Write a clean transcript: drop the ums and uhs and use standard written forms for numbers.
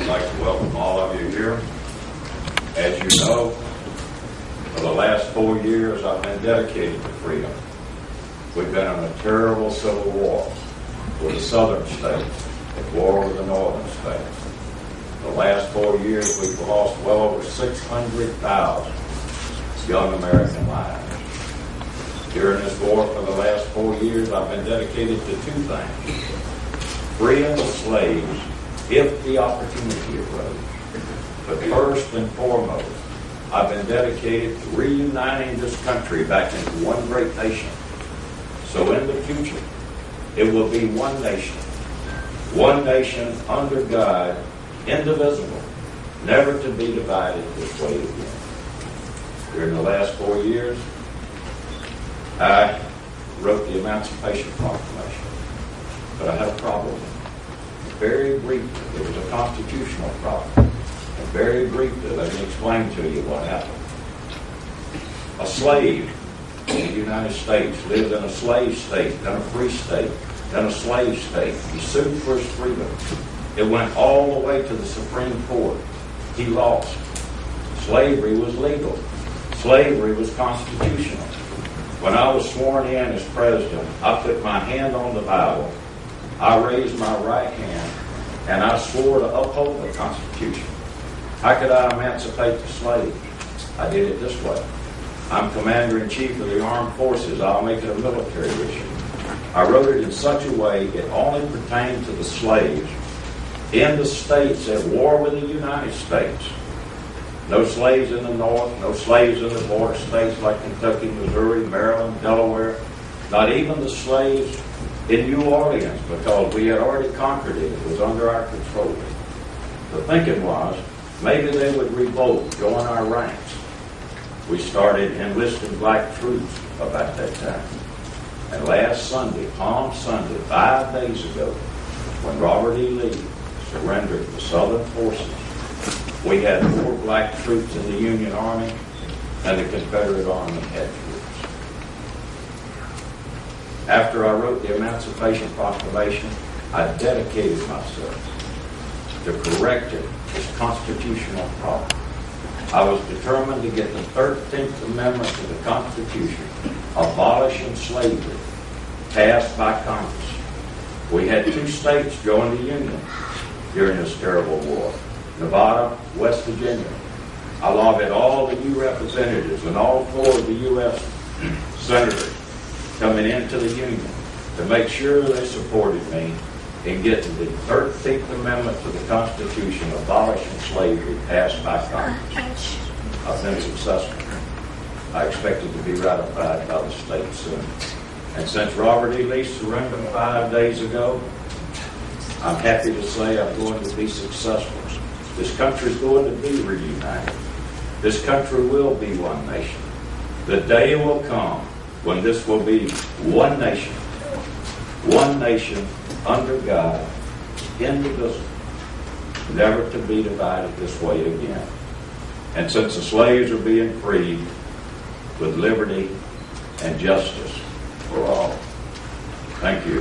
I'd like to welcome all of you here. As you know, for the last 4 years, I've been dedicated to freedom. We've been in a terrible civil war with the southern states, at war with the northern states. The last 4 years, we've lost well over 600,000 young American lives. During this war for the last 4 years, I've been dedicated to two things: freeing the slaves if the opportunity arose. But first and foremost, I've been dedicated to reuniting this country back into one great nation. So in the future, it will be one nation under God, indivisible, never to be divided this way again. During the last 4 years, I wrote the Emancipation Proclamation, but I had a problem. Very briefly, there was a constitutional problem. And very briefly, let me explain to you what happened. A slave in the United States lived in a slave state, then a free state, then a slave state. He sued for his freedom. It went all the way to the Supreme Court. He lost. Slavery was legal. Slavery was constitutional. When I was sworn in as president, I put my hand on the Bible, I raised my right hand, and I swore to uphold the Constitution. How could I emancipate the slaves? I did it this way. I'm Commander-in-Chief of the Armed Forces. I'll make it a military issue. I wrote it in such a way it only pertained to the slaves in the states at war with the United States. No slaves in the North, no slaves in the border states like Kentucky, Missouri, Maryland, Delaware, not even the slaves in New Orleans, because we had already conquered it. It was under our control. The thinking was, maybe they would revolt, join our ranks. We started enlisting black troops about that time. And last Sunday, Palm Sunday, 5 days ago, when Robert E. Lee surrendered the Southern forces, we had 4 black troops in the Union Army, and the Confederate Army had troops. After I wrote the Emancipation Proclamation, I dedicated myself to correcting this constitutional problem. I was determined to get the 13th Amendment to the Constitution, abolishing slavery, passed by Congress. We had 2 states join the Union during this terrible war: Nevada, West Virginia. I lobbied all the new representatives and all 4 of the U.S. senators coming into the Union to make sure they supported me in getting the 13th Amendment to the Constitution, abolishing slavery, passed by Congress. I've been successful. I expect it to be ratified by the state soon. And since Robert E. Lee surrendered 5 days ago, I'm happy to say I'm going to be successful. This country is going to be reunited. This country will be one nation. The day will come when this will be one nation under God, indivisible, never to be divided this way again. And since the slaves are being freed with liberty and justice for all. Thank you.